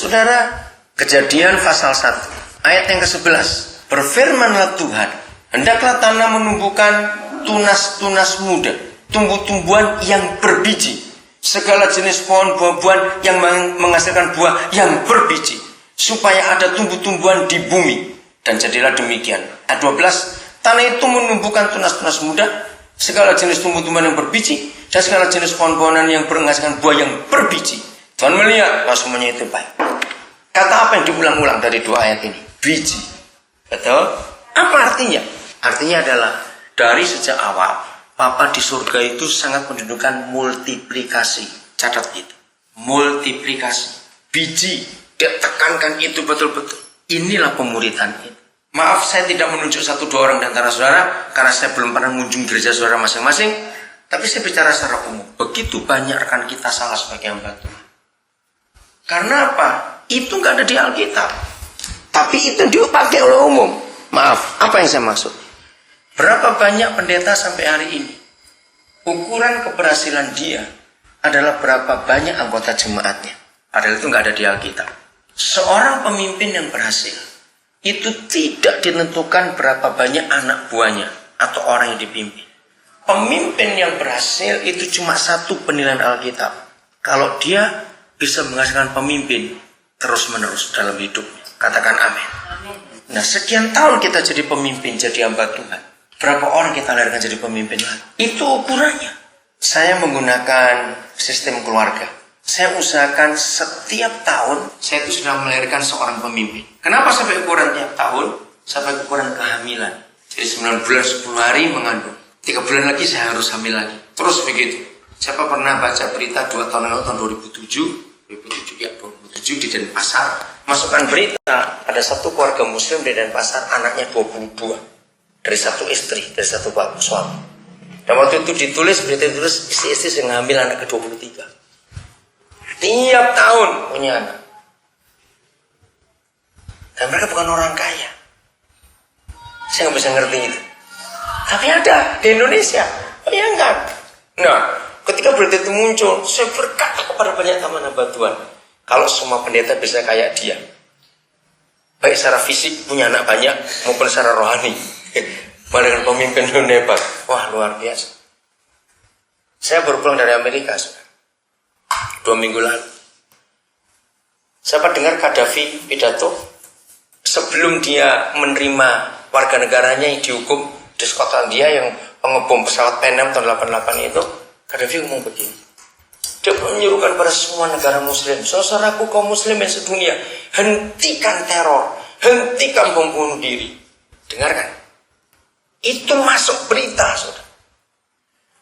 Saudara, Kejadian pasal 1 ayat yang ke-11, berfirmanlah Tuhan, hendaklah tanah menumbuhkan tunas-tunas muda, tumbuh-tumbuhan yang berbiji, segala jenis pohon buah-buahan yang menghasilkan buah yang berbiji, supaya ada tumbuh-tumbuhan di bumi. Dan jadilah demikian. Ayat 12, tanah itu menumbuhkan tunas-tunas muda, segala jenis tumbuh-tumbuhan yang berbiji, dan segala jenis pohon-pohonan yang menghasilkan buah yang berbiji. Tuhan melihat bahwa semuanya itu baik. Kata apa yang diulang-ulang dari dua ayat ini? Biji. Betul? Apa artinya? Artinya adalah dari sejak awal Papa di surga itu sangat menunjukkan multiplikasi. Catat itu. Multiplikasi. Biji. Dia tekankan itu betul-betul. Inilah pemuridan itu. Maaf, saya tidak menunjuk satu dua orang di antara saudara, karena saya belum pernah mengunjungi gereja saudara masing-masing. Tapi saya bicara secara umum. Begitu banyak rekan kita salah sebagai hamba Tuhan. Karena apa? Itu nggak ada di Alkitab. Tapi itu dipakai oleh umum. Maaf, apa yang saya maksud? Berapa banyak pendeta sampai hari ini? Ukuran keberhasilan dia adalah berapa banyak anggota jemaatnya. Padahal itu nggak ada di Alkitab. Seorang pemimpin yang berhasil itu tidak ditentukan berapa banyak anak buahnya atau orang yang dipimpin. Pemimpin yang berhasil itu cuma satu penilaian Alkitab. Kalau dia bisa menghasilkan pemimpin terus-menerus dalam hidupnya. Katakan amin. Nah, sekian tahun kita jadi pemimpin, jadi hamba Tuhan. Berapa orang kita lahirkan jadi pemimpin lagi? Itu ukurannya. Saya menggunakan sistem keluarga. Saya usahakan setiap tahun, saya itu sudah melahirkan seorang pemimpin. Kenapa sampai ukuran tiap tahun? Sampai ukuran kehamilan. Jadi 9 bulan 10 hari mengandung. 3 bulan lagi saya harus hamil lagi. Terus begitu. Siapa pernah baca berita 2 tahun lalu, tahun 2007 di Denpasar, masukkan berita ada satu keluarga muslim di Denpasar, anaknya 22 dari satu istri, dari satu suami. Dan waktu itu ditulis berita, ditulis istri yang ngambil anak ke-23. Tiap tahun punya anak. Dan mereka bukan orang kaya. Saya nggak bisa ngerti itu. Tapi ada di Indonesia. Bayangkan. Nah, ketika berita itu muncul, saya berkata kepada banyak teman hamba Tuhan, kalau semua pendeta bisa kayak dia, baik secara fisik punya anak banyak maupun secara rohani, dengan pemimpin yang hebat, wah luar biasa. Saya baru pulang dari Amerika 2 minggu lalu. Saya dengar Gaddafi pidato sebelum dia menerima warga negaranya yang dihukum di Skotlandia yang pengebom pesawat Pan Am tahun 88 itu. Gaddafi ngomong begini, dia menyuruhkan pada semua negara muslim, saudaraku kaum muslimin sedunia, hentikan teror, hentikan bom bunuh diri. Dengarkan, itu masuk berita, saudara,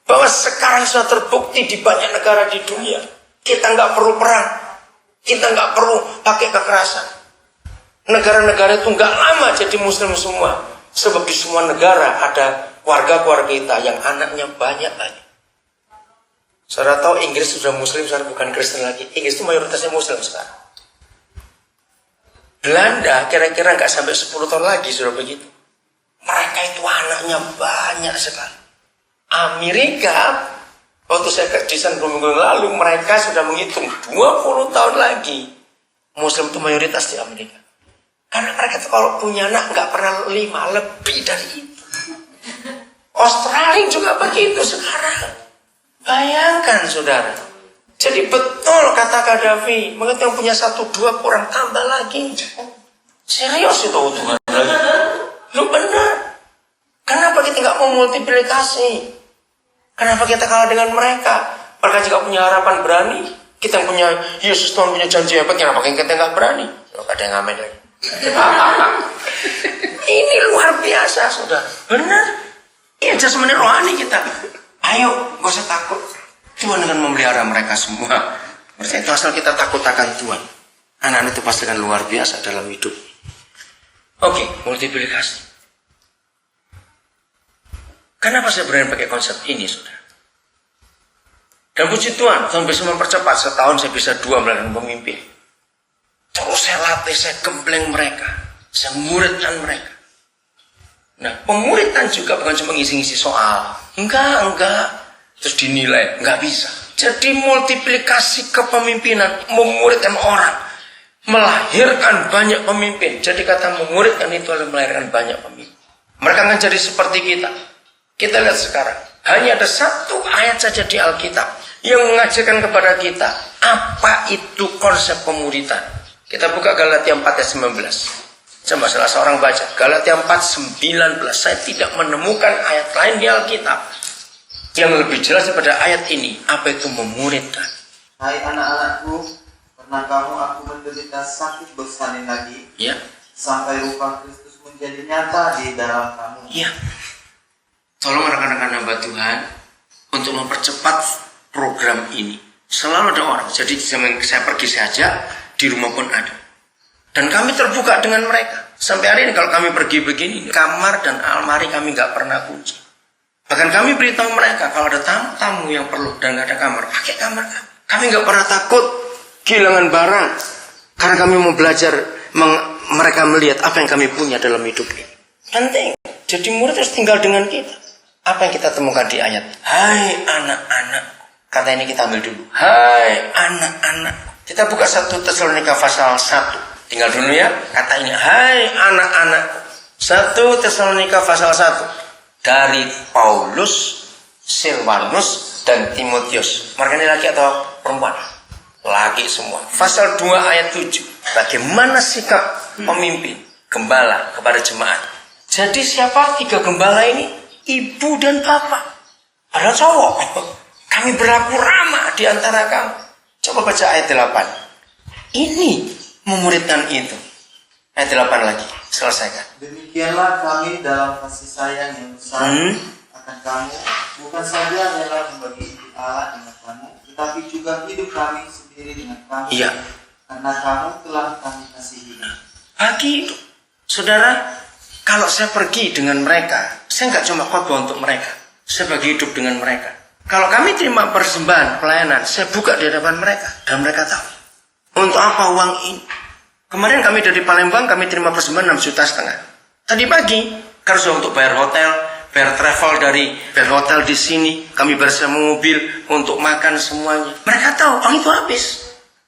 bahwa sekarang sudah terbukti di banyak negara di dunia, kita nggak perlu perang, kita nggak perlu pakai kekerasan. Negara-negara itu nggak lama jadi muslim semua, sebab di semua negara ada warga-warga kita yang anaknya banyak-banyak. Saudara tahu Inggris sudah muslim, saudara bukan Kristen lagi. Inggris itu mayoritasnya muslim sekarang. Belanda kira-kira nggak sampai 10 tahun lagi sudah begitu. Mereka itu anaknya banyak sekali. Amerika, waktu saya di sana 2 minggu lalu, mereka sudah menghitung 20 tahun lagi muslim itu mayoritas di Amerika. Karena mereka itu kalau punya anak nggak pernah 5, lebih dari itu. Australia juga begitu sekarang. Bayangkan saudara. Jadi betul kata Gaddafi, mengerti yang punya 1-2 kurang tambah lagi. Serius itu Tuhan. Lu benar. Kenapa kita nggak mau multiplikasi? Kenapa kita kalah dengan mereka? Mereka juga punya harapan berani. Kita punya Yesus Tuhan punya janji hebat, kenapa kita nggak berani? Kalau ada yang ngamen lagi. Ini luar biasa saudara. Benar. Ini jasmani rohani kita. Ayo, gak usah takut. Tuhan akan memelihara mereka semua. Berarti itu asal kita takut akan Tuhan. Anak-anak itu pasti akan luar biasa dalam hidup. Oke, multiplikasi. Kenapa saya berani pakai konsep ini, saudara? Dan puji Tuhan, Tuhan bisa mempercepat. Setahun saya bisa 2 melahirkan pemimpin. Terus saya latih, saya gembleng mereka. Saya muridkan mereka. Nah, pemuridan juga bukan cuma ngisi-ngisi soal. Enggak. Terus dinilai, enggak bisa. Jadi multiplikasi kepemimpinan, memuridkan orang, melahirkan banyak pemimpin. Jadi kata memuridkan itu adalah melahirkan banyak pemimpin. Mereka akan jadi seperti kita. Kita lihat sekarang, hanya ada satu ayat saja di Alkitab yang mengajarkan kepada kita apa itu konsep pemuridan. Kita buka Galatia 4 ayat 19. Coba salah seorang baca Galatia 4:19. Saya tidak menemukan ayat lain di Alkitab yang lebih jelas daripada ayat ini. Apa itu memuridkan? Hai anak-anakku, pernah kamu aku menderita sakit bersalin lagi, Ya. sampai rupa Kristus menjadi nyata di dalam kamu. Ya. Tolong rekan-rekan hamba Tuhan untuk mempercepat program ini. Selalu ada orang. Jadi zaman saya pergi saja, di rumah pun ada. Dan kami terbuka dengan mereka. Sampai hari ini kalau kami pergi begini, kamar dan almari kami nggak pernah kunci. Bahkan kami beritahu mereka kalau ada tamu-tamu yang perlu dan nggak ada kamar, pakai kamar kami. Kami nggak pernah takut kehilangan barang, karena kami mau belajar mereka melihat apa yang kami punya dalam hidup ini. Penting. Jadi murid harus tinggal dengan kita. Apa yang kita temukan di ayat? Hai anak-anak. Kata ini kita ambil dulu. Hai anak-anak. Kita buka 1 Tesalonika pasal 1. Tinggal dulu ya, kata ini, hai anak-anak. 1 Tesalonika pasal 1. Dari Paulus, Silvanus, dan Timotius. Mereka ini laki atau perempuan? Laki semua. Pasal 2 ayat 7. Bagaimana sikap pemimpin, gembala kepada jemaat. Jadi siapa 3 gembala ini? Ibu dan bapak. Ada cowok. Kami berlaku ramah di antara kamu. Coba baca ayat 8. Ini memuridkan itu. Ayat 8 lagi, selesaikan. Demikianlah kami dalam kasih sayang yang besar akan kamu, bukan saja rela membagi hidup Allah dengan kamu, tetapi juga hidup kami sendiri dengan kamu. Iya. Karena kamu telah kami kasihi. Bagi hidup. Saudara, kalau saya pergi dengan mereka, saya nggak cuma khotbah untuk mereka. Saya bagi hidup dengan mereka. Kalau kami terima persembahan, pelayanan, saya buka di hadapan mereka. Dan mereka tahu. Untuk apa uang ini? Kemarin kami dari Palembang, kami terima persembahan 6,5 juta. Tadi pagi, karena sudah untuk bayar hotel, bayar travel dari bayar hotel di sini, kami bersama mobil untuk makan semuanya. Mereka tahu, uang itu habis.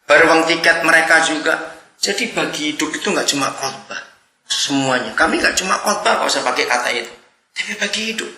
Bayar uang tiket mereka juga. Jadi bagi hidup itu nggak cuma khotbah. Semuanya. Kami nggak cuma khotbah kalau saya pakai kata itu. Tapi bagi hidup.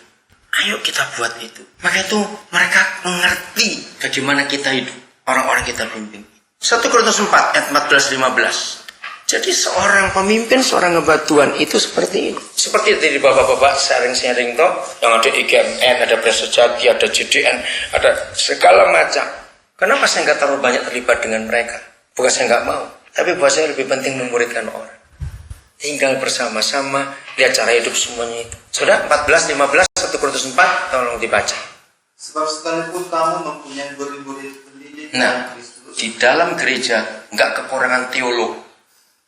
Ayo kita buat itu. Maka itu mereka mengerti bagaimana kita hidup. Orang-orang kita pimpin. 1 Korintus 4 ayat 14-15. Jadi seorang pemimpin, seorang hamba Tuhan itu seperti ini. Seperti tadi bapak-bapak sharing-sharing toh, yang ada IGMN, ada Presa Jati, ada JDN, ada segala macam. Kenapa saya nggak terlalu banyak terlibat dengan mereka? Bukan saya nggak mau, tapi buat saya lebih penting memuridkan orang. Tinggal bersama-sama, lihat cara hidup semuanya itu. Sudah 14-15, 1 Korintus 4, tolong dibaca. Sebab sekalipun kamu mempunyai murid-murid pendidik Nah, Kristus, di dalam gereja nggak kekurangan teolog.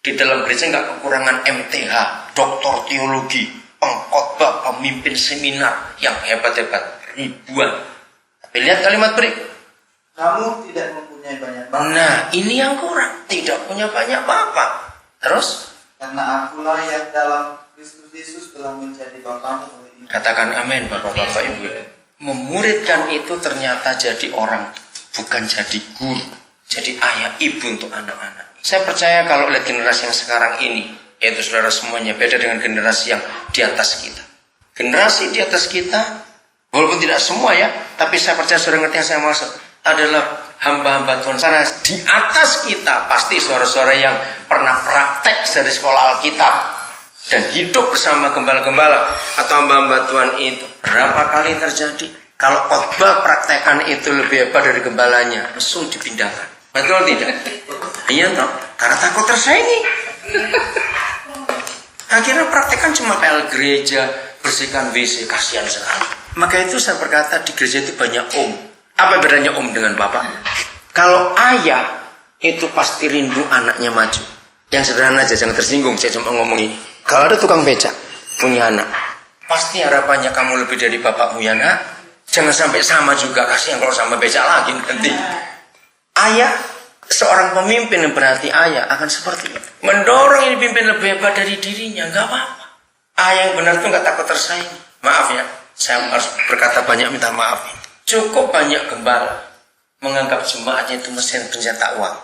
Di dalam gereja nggak kekurangan MTH, doktor teologi, pengkhotbah, pemimpin seminar yang hebat-hebat, ribuan. Tapi lihat kalimat berikut. kamu tidak mempunyai banyak bapak. Nah, ini yang kurang. Tidak punya banyak bapak. Terus? Karena akulah yang dalam Kristus Yesus telah menjadi bapamu oleh iman. Katakan amin, bapak-bapak ibu. Memuridkan itu ternyata jadi orang, bukan jadi guru. Jadi ayah ibu untuk anak-anak. Saya percaya kalau lihat generasi yang sekarang ini, yaitu saudara semuanya, beda dengan generasi yang di atas kita. Generasi di atas kita, walaupun tidak semua ya, tapi saya percaya saudara ngerti yang saya maksud, adalah hamba-hamba Tuhan. Karena di atas kita, pasti saudara-saudara yang pernah praktek dari sekolah Alkitab, dan hidup bersama gembala-gembala atau hamba-hamba Tuhan itu. Berapa kali terjadi? Kalau khotbah praktekan itu lebih hebat dari gembalanya, langsung dipindahkan. Betul tidak? Iya toh, karena takut tersaingi. Akhirnya praktekan cuma PL gereja, bersihkan WC, kasihan sekali. Maka itu saya berkata di gereja itu banyak om. Apa bedanya om dengan bapak? Kalau ayah itu pasti rindu anaknya maju. Yang sederhana aja, jangan tersinggung. Saya cuma ngomong ini. Kalau ada tukang becak punya anak, pasti harapannya kamu lebih dari bapakmu ya nak. Jangan sampai sama juga, kasihan kalau sama becak lagi nanti. Ayah, seorang pemimpin yang berarti ayah akan seperti itu. Mendorong ini pimpin lebih hebat dari dirinya, nggak apa-apa. Ayah yang benar itu nggak takut tersaing. Maaf ya, saya harus berkata banyak minta maaf. Cukup banyak gembala menganggap jemaatnya itu mesin pencetak uang.